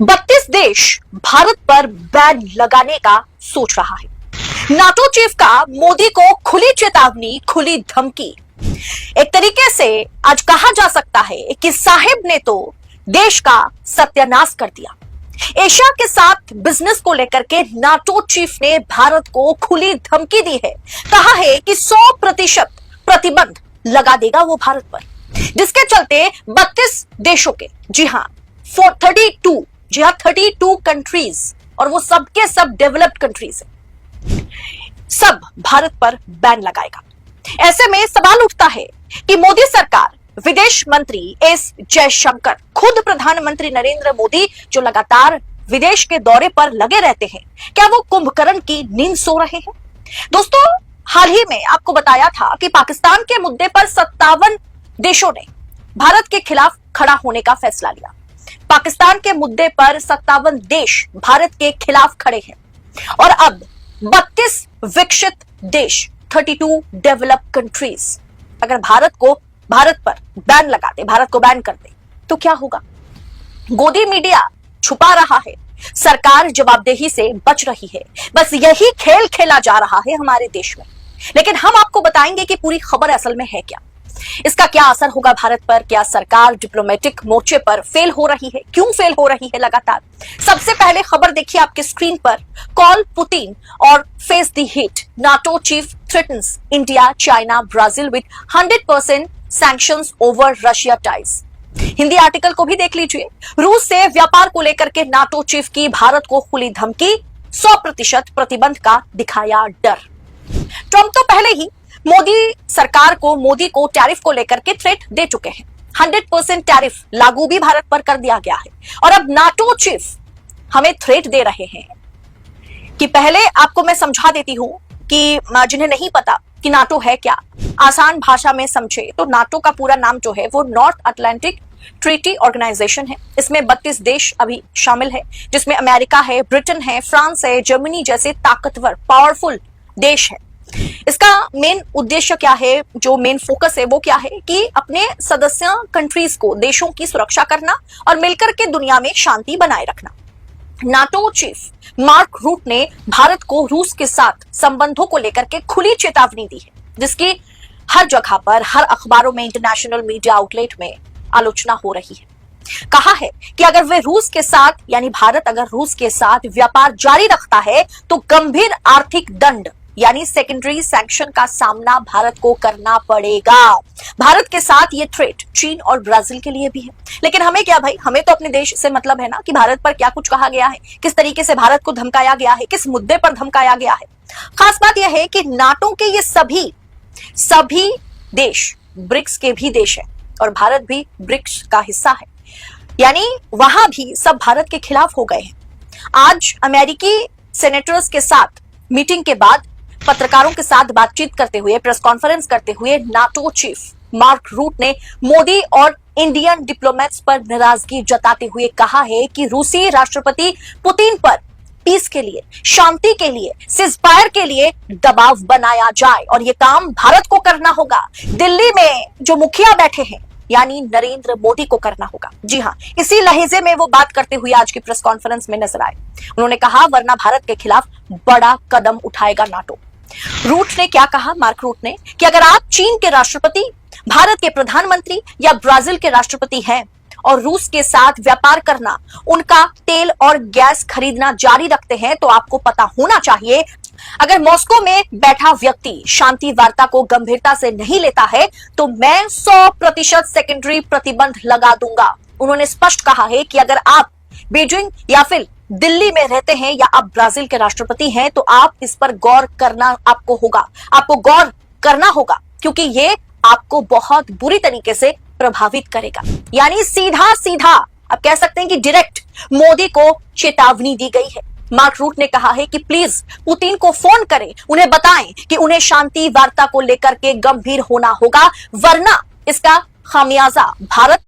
32 देश भारत पर बैन लगाने का सोच रहा है। नाटो चीफ का मोदी को खुली चेतावनी, खुली धमकी। एक तरीके से आज कहा जा सकता है कि साहिब ने तो देश का सत्यानाश कर दिया। एशिया के साथ बिजनेस को लेकर के नाटो चीफ ने भारत को खुली धमकी दी है। कहा है कि 100% प्रतिबंध लगा देगा वो भारत पर, जिसके चलते 32 देशों के, जी हाँ 32 कंट्रीज, और वो सबके सब डेवलप्ड कंट्रीज है, सब भारत पर बैन लगाएगा। ऐसे में सवाल उठता है कि मोदी सरकार, विदेश मंत्री एस जयशंकर, खुद प्रधानमंत्री नरेंद्र मोदी जो लगातार विदेश के दौरे पर लगे रहते हैं, क्या वो कुंभकर्ण की नींद सो रहे हैं? दोस्तों, हाल ही में आपको बताया था कि पाकिस्तान के मुद्दे पर 57 देशों ने भारत के खिलाफ खड़ा होने का फैसला लिया। पाकिस्तान के मुद्दे पर 57 देश भारत के खिलाफ खड़े हैं और अब 32 विकसित देश, 32 डेवलप्ड कंट्रीज, अगर भारत पर बैन लगा दे, भारत को बैन कर दे, तो क्या होगा? गोदी मीडिया छुपा रहा है, सरकार जवाबदेही से बच रही है। बस यही खेल खेला जा रहा है हमारे देश में। लेकिन हम आपको बताएंगे कि पूरी खबर असल में है क्या, इसका क्या असर होगा भारत पर। क्या सरकार डिप्लोमेटिक मोर्चे पर फेल हो रही है? क्यों फेल हो रही है लगातार? सबसे पहले खबर देखिए आपके स्क्रीन पर। कॉल पुतिन और face the heat, NATO chief threatens India, China, Brazil with 100% sanctions over Russia ties. Hindi article को भी देख लीजिए। रूस से व्यापार को लेकर के नाटो चीफ की भारत को खुली धमकी, 100% प्रतिबंध का दिखाया डर। ट्रंप तो पहले ही मोदी को टैरिफ को लेकर के थ्रेट दे चुके हैं। 100% टैरिफ लागू भी भारत पर कर दिया गया है और अब नाटो चीफ हमें थ्रेट दे रहे हैं। कि पहले आपको मैं समझा देती हूं कि जिन्हें नहीं पता कि नाटो है क्या, आसान भाषा में समझे तो नाटो का पूरा नाम जो है वो नॉर्थ अटलांटिक ट्रीटी ऑर्गेनाइजेशन है। इसमें 32 देश अभी शामिल है, जिसमें अमेरिका है, ब्रिटेन है, फ्रांस है, जर्मनी जैसे ताकतवर पावरफुल देश है। इसका मेन उद्देश्य क्या है, जो मेन फोकस है वो क्या है कि अपने सदस्य कंट्रीज को, देशों की सुरक्षा करना और मिलकर के दुनिया में शांति बनाए रखना। नाटो चीफ मार्क रूट ने भारत को रूस के साथ संबंधों को लेकर के खुली चेतावनी दी है, जिसकी हर जगह पर, हर अखबारों में, इंटरनेशनल मीडिया आउटलेट में आलोचना हो रही है। कहा है कि अगर वे रूस के साथ, यानी भारत अगर रूस के साथ व्यापार जारी रखता है तो गंभीर आर्थिक दंड, यानी सेकेंडरी सैंक्शन का सामना भारत को करना पड़ेगा। भारत के साथ ये थ्रेट चीन और ब्राजील के लिए भी है। लेकिन हमें क्या भाई, हमें तो अपने देश से मतलब है ना कि भारत पर क्या कुछ कहा गया है, किस तरीके से भारत को धमकाया गया है, किस मुद्दे पर धमकाया गया है। खास बात यह है कि नाटो के ये सभी देश ब्रिक्स के भी देश है और भारत भी ब्रिक्स का हिस्सा है, यानी वहां भी सब भारत के खिलाफ हो गए हैं। आज अमेरिकी सेनेटर्स के साथ मीटिंग के बाद पत्रकारों के साथ बातचीत करते हुए, प्रेस कॉन्फ्रेंस करते हुए नाटो चीफ मार्क रूट ने मोदी और इंडियन डिप्लोमेट्स पर नाराजगी जताते हुए कहा है कि रूसी राष्ट्रपति पुतिन पर पीस के लिए, शांति के लिए, सीजफायर के लिए दबाव बनाया जाए और ये काम भारत को करना होगा। दिल्ली में जो मुखिया बैठे हैं, यानी नरेंद्र मोदी को करना होगा। जी हाँ, इसी लहजे में वो बात करते हुए आज की प्रेस कॉन्फ्रेंस में नजर आए। उन्होंने कहा वरना भारत के खिलाफ बड़ा कदम उठाएगा नाटो। रूट ने क्या कहा, मार्क रूट ने, कि अगर आप चीन के राष्ट्रपति, भारत के प्रधानमंत्री या ब्राजील के राष्ट्रपति हैं और रूस के साथ व्यापार करना, उनका तेल और गैस खरीदना जारी रखते हैं, तो आपको पता होना चाहिए अगर मॉस्को में बैठा व्यक्ति शांति वार्ता को गंभीरता से नहीं लेता है तो मैं 100% सेकेंडरी प्रतिबंध लगा दूंगा। उन्होंने स्पष्ट कहा है कि अगर आप बीजिंग या फिर दिल्ली में रहते हैं या आप ब्राजील के राष्ट्रपति हैं तो आप इस पर गौर करना आपको गौर करना होगा, क्योंकि ये आपको बहुत बुरी तरीके से प्रभावित करेगा। यानी सीधा आप कह सकते हैं कि डायरेक्ट मोदी को चेतावनी दी गई है। मार्क रूट ने कहा है कि प्लीज पुतिन को फोन करें, उन्हें बताएं कि उन्हें शांति वार्ता को लेकर के गंभीर होना होगा, वरना इसका खामियाजा भारत